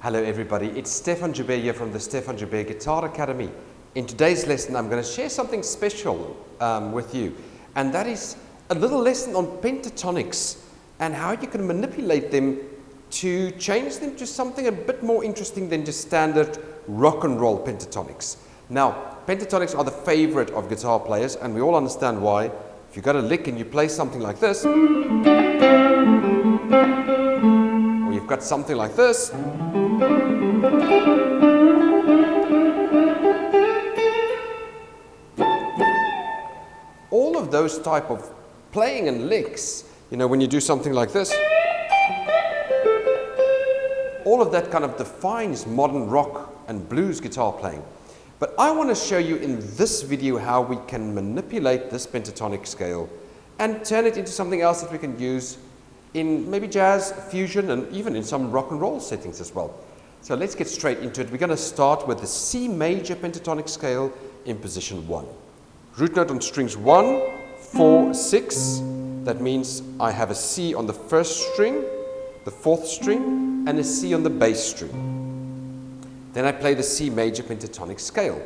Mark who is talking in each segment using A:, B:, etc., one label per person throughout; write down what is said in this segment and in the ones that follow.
A: Hello everybody, it's Stefan Joubert here from the Stefan Joubert Guitar Academy. In today's lesson I'm going to share something special with you, and that is a little lesson on pentatonics and how you can manipulate them to change them to something a bit more interesting than just standard rock and roll pentatonics. Now, pentatonics are the favorite of guitar players, and we all understand why. If you've got a lick and you play something like this, or you've got something like this, all of those type of playing and licks, you know, when you do something like this, all of that kind of defines modern rock and blues guitar playing. But I want to show you in this video how we can manipulate this pentatonic scale and turn it into something else that we can use in maybe jazz, fusion, and even in some rock and roll settings as well. So let's get straight into it. We're going to start with the C major pentatonic scale in position 1. Root note on strings 1, 4, 6. That means I have a C on the first string, the fourth string, and a C on the bass string. Then I play the C major pentatonic scale.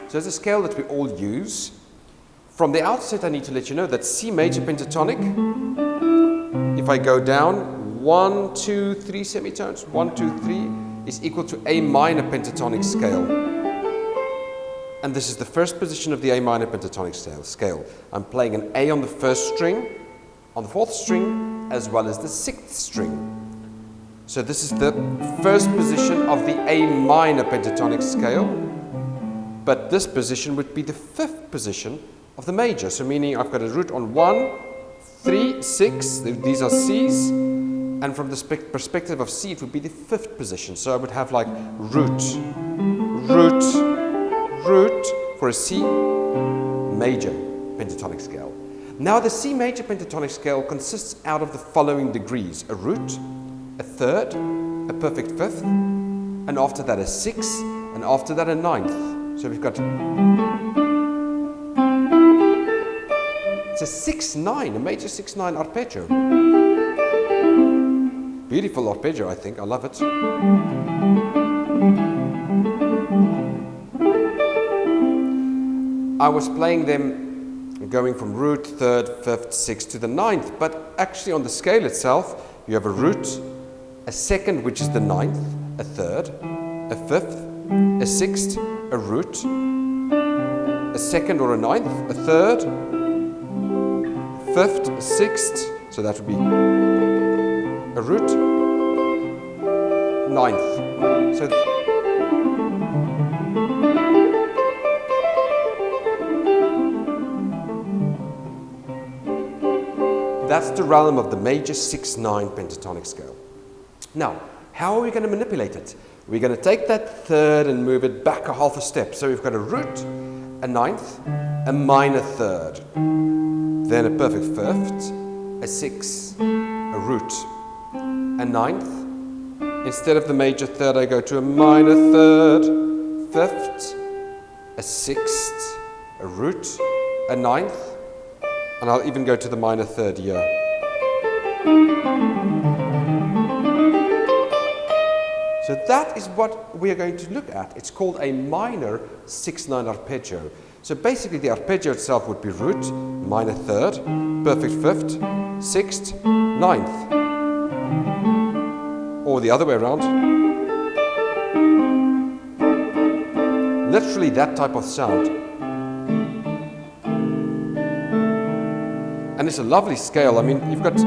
A: So it's a scale that we all use. From the outset, I need to let you know that C major pentatonic, if I go down 1, 2, 3 semitones, 1, 2, 3, is equal to A minor pentatonic scale. And this is the first position of the A minor pentatonic scale. I'm playing an A on the first string, on the fourth string, as well as the sixth string. So this is the first position of the A minor pentatonic scale, but this position would be the fifth position of the major. So meaning I've got a root on 1, 3, 6, these are C's, and from the perspective of C, it would be the fifth position. So I would have like root, root, root for a C major pentatonic scale. Now the C major pentatonic scale consists out of the following degrees: a root, a third, a perfect fifth, and after that a sixth, and after that a ninth. So we've got, it's a 6-9, a major 6-9 arpeggio. Beautiful arpeggio, I think. I love it. I was playing them going from root, third, fifth, sixth to the ninth, but actually on the scale itself, you have a root, a second, which is the ninth, a third, a fifth, a sixth, a root, a second or a ninth, a third, fifth, a sixth, so that would be a root, ninth. So that's the realm of the major 6-9 pentatonic scale. Now, how are we going to manipulate it? We're going to take that third and move it back a half a step. So we've got a root, a ninth, a minor third, then a perfect fifth, a sixth, a root, a ninth. Instead of the major third, I go to a minor third, fifth, a sixth, a root, a ninth, and I'll even go to the minor third here. So that is what we are going to look at. It's called a minor 6-9 arpeggio. So basically the arpeggio itself would be root, minor third, perfect fifth, sixth, ninth. Or the other way around. Literally that type of sound. And it's a lovely scale. I mean, you've got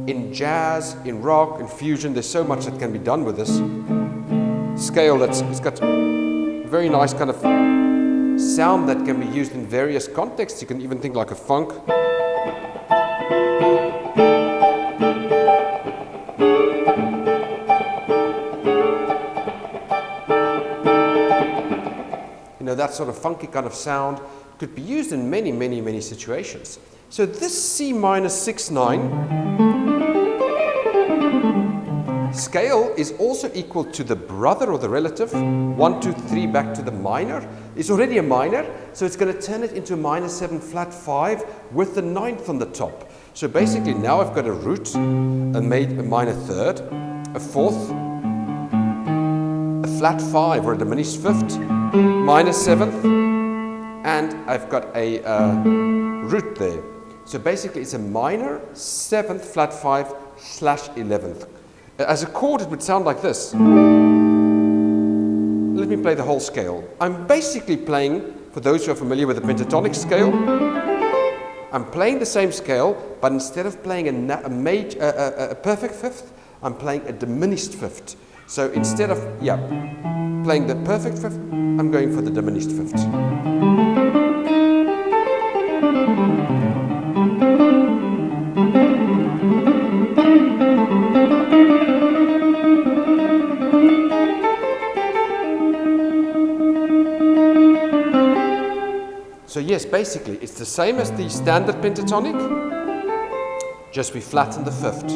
A: in jazz, in rock, in fusion, there's so much that can be done with this scale. It's got a very nice kind of sound that can be used in various contexts. You can even think like a funk. You know, that sort of funky kind of sound could be used in many, many, many situations. So this C minor 6-9 scale is also equal to the brother or the relative, 1, 2, 3 back to the minor. It's already a minor, so it's going to turn it into a minor 7 flat 5 with the 9th on the top. So basically now I've got a root, a minor 3rd, a 4th, a flat 5 or a diminished 5th, minor 7th, and I've got a root there. So basically it's a minor 7th flat 5 / 11th. As a chord it would sound like this. Let me play the whole scale. I'm basically playing, for those who are familiar with the pentatonic scale, I'm playing the same scale, but instead of playing a perfect 5th, I'm playing a diminished 5th. So instead of playing the perfect 5th, I'm going for the diminished 5th. So yes, basically, it's the same as the standard pentatonic, just we flatten the 5th.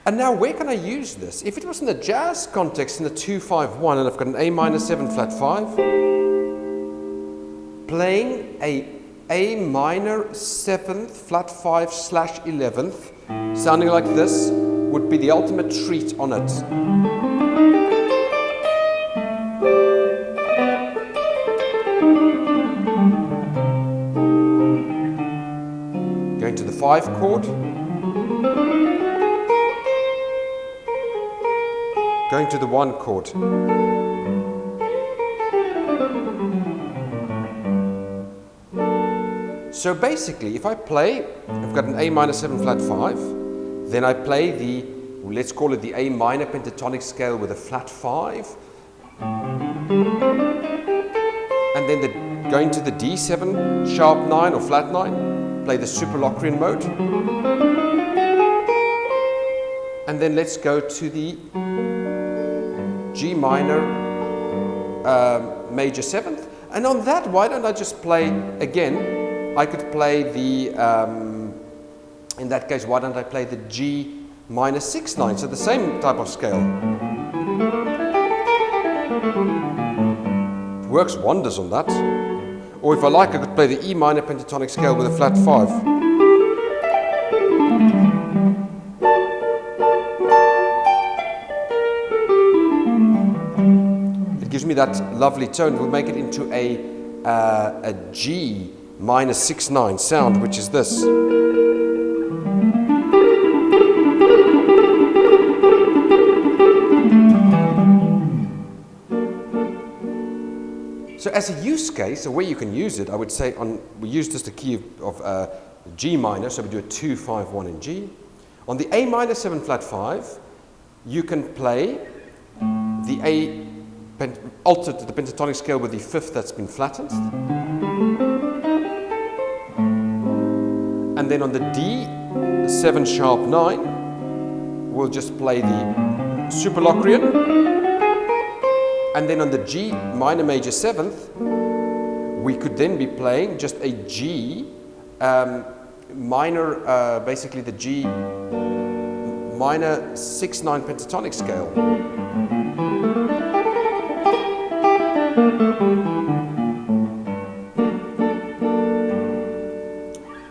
A: And now where can I use this? If it was in the jazz context in the 2-5-1 and I've got an A minor 7 flat 5, playing A minor 7th flat 5 / 11th, sounding like this, would be the ultimate treat on it. Going to the 5 chord, going to the 1 chord. So basically, if I play, I've got an A minor 7 flat 5, then I play the, let's call it the A minor pentatonic scale with a flat 5, and then going to the D7 sharp 9 or flat 9, play the Superlocrian mode, and then let's go to the G minor major 7th, and on that, why don't I just play again? I could play the, in that case, why don't I play the G minor 6/9, so the same type of scale. It works wonders on that. Or if I like, I could play the E minor pentatonic scale with a flat 5. It gives me that lovely tone. It will make it into a G minor 6/9 sound, which is this. So as a use case, or where you can use it, I would say we use just a key of G minor, so we do a 2-5-1 in G. On the A minor 7 flat 5, you can play the altered the pentatonic scale with the 5th that's been flattened. And then on the D7 sharp 9, we'll just play the Superlocrian. And then on the G minor major 7th, we could then be playing just a G minor, basically the G minor 6/9 pentatonic scale.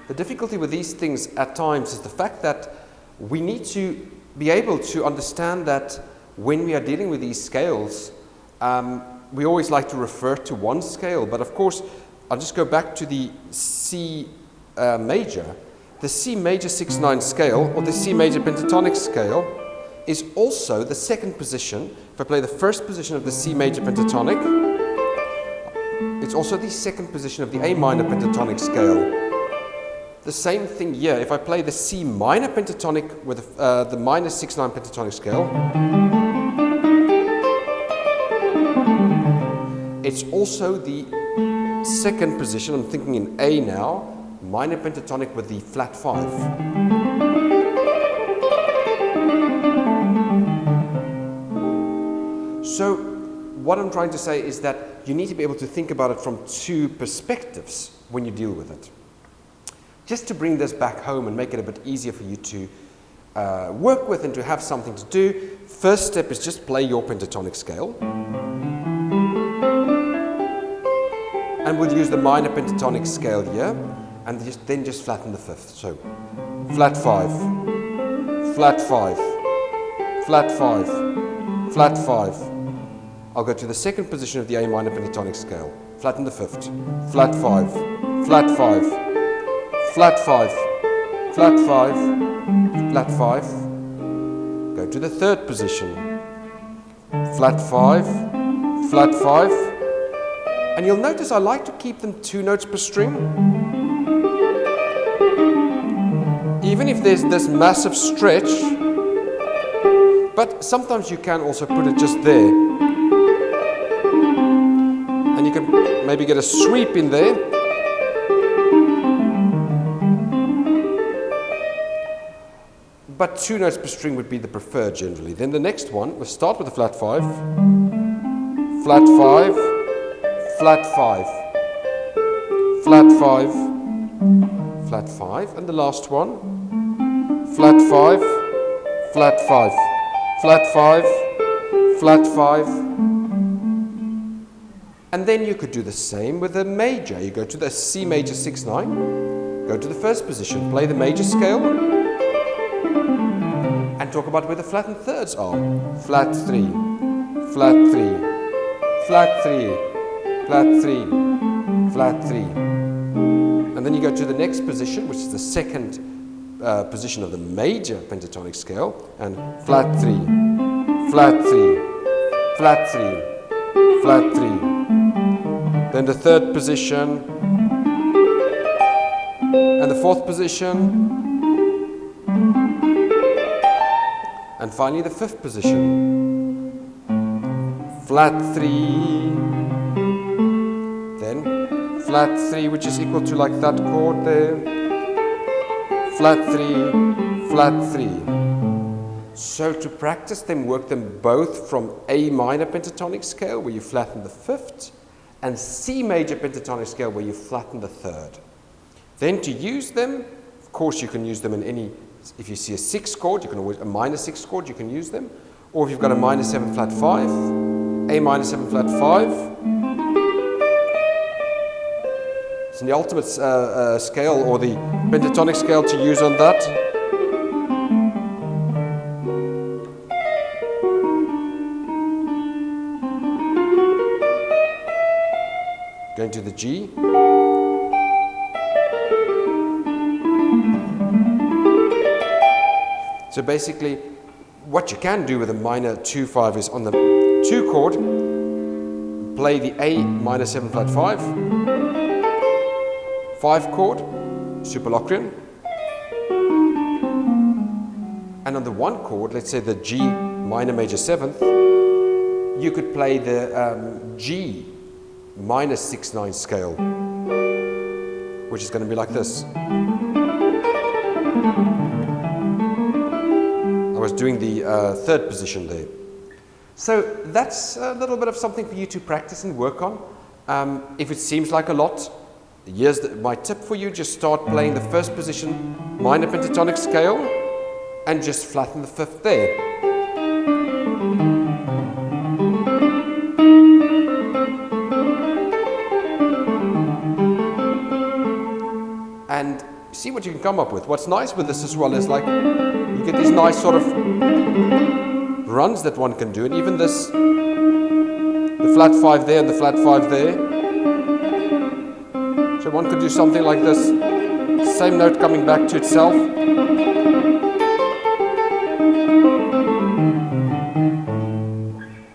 A: The difficulty with these things at times is the fact that we need to be able to understand that when we are dealing with these scales, we always like to refer to one scale, but of course, I'll just go back to the C major. The C major 6/9 scale, or the C major pentatonic scale, is also the second position. If I play the first position of the C major pentatonic, it's also the second position of the A minor pentatonic scale. The same thing here. If I play the C minor pentatonic with the minor 6/9 pentatonic scale, it's also the second position. I'm thinking in A now, minor pentatonic with the flat 5. So what I'm trying to say is that you need to be able to think about it from two perspectives when you deal with it. just to bring this back home and make it a bit easier for you to work with and to have something to do, first step is just play your pentatonic scale. And we'll use the minor pentatonic scale here, and then just flatten the fifth. So, flat 5, flat 5, flat 5, flat 5. I'll go to the second position of the A minor pentatonic scale. Flatten the fifth. Flat 5, flat 5, flat 5, flat 5, flat 5. Go to the third position. Flat 5, flat 5. And you'll notice I like to keep them 2 notes per string. Even if there's this massive stretch, but sometimes you can also put it just there. And you can maybe get a sweep in there. But 2 notes per string would be the preferred generally. Then the next one, we'll start with the flat 5, flat 5, flat 5, flat 5, flat 5, and the last one, flat 5, flat 5, flat 5, flat 5. And then you could do the same with the major. You go to the C major 6-9, go to the first position, play the major scale, and talk about where the flattened thirds are. Flat 3, flat 3, flat 3, flat 3, flat 3. And then you go to the next position, which is the second position of the major pentatonic scale, and flat 3, flat 3, flat 3, flat 3. Then the third position, and the fourth position, and finally the fifth position. Flat 3, then flat 3, which is equal to like that chord there. Flat 3, flat 3. So to practice them, work them both from A minor pentatonic scale, where you flatten the fifth, and C major pentatonic scale, where you flatten the third. Then to use them, of course you can use them in any, if you see a 6 chord, you can always, a minor 6 chord, you can use them. Or if you've got a minor 7 flat 5, A minor 7 flat 5. It's the ultimate scale, or the pentatonic scale to use on that. Going to the G. So basically, what you can do with a minor 2-5 is on the 2 chord, play the A minor 7 flat 5, 5 chord, superlocrian, and on the 1 chord, let's say the G minor major 7th, you could play the G minor 6-9 scale, which is going to be like this. I was doing the third position there. So that's a little bit of something for you to practice and work on. If it seems like a lot, here's my tip for you. Just start playing the first position minor pentatonic scale and just flatten the fifth there. And see what you can come up with. What's nice with this as well is like you get these nice sort of runs that one can do, and even this, the flat 5 there and the flat 5 there. So one could do something like this, same note coming back to itself.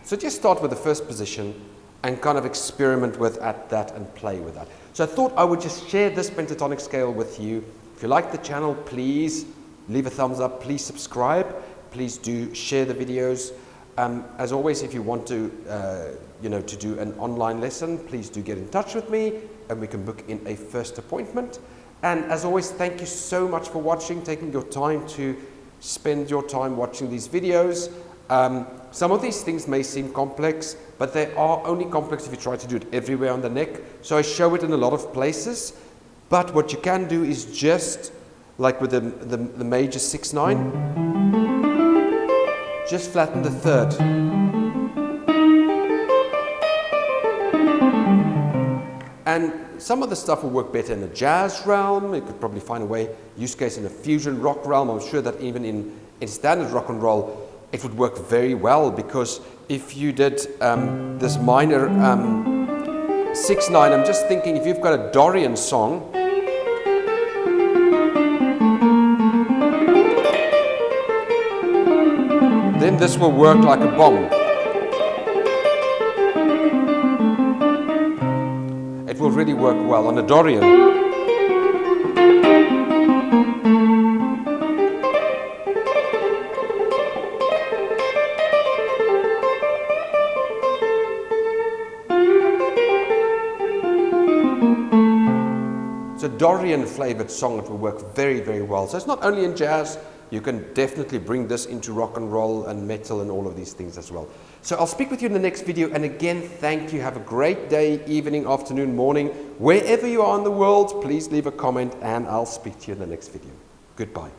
A: So just start with the first position and kind of experiment with that and play with that. So I thought I would just share this pentatonic scale with you. If you like the channel, please leave a thumbs up, please subscribe, please do share the videos. As always, if you want to, to do an online lesson, please do get in touch with me and we can book in a first appointment. And as always, thank you so much for watching, taking your time to spend your time watching these videos. Some of these things may seem complex, but they are only complex if you try to do it everywhere on the neck. So I show it in a lot of places. But what you can do is just, like with the major 6/9, just flatten the third. And some of the stuff will work better in the jazz realm. You could probably find a way, use case in a fusion rock realm. I'm sure that even in standard rock and roll, it would work very well, because if you did this minor 6/9, I'm just thinking if you've got a Dorian song, then this will work like a bomb. It will really work well on a Dorian. It's a Dorian flavored song. It will work very, very well. So it's not only in jazz, you can definitely bring this into rock and roll and metal and all of these things as well. So I'll speak with you in the next video. And again, thank you. Have a great day, evening, afternoon, morning. Wherever you are in the world, please leave a comment and I'll speak to you in the next video. Goodbye.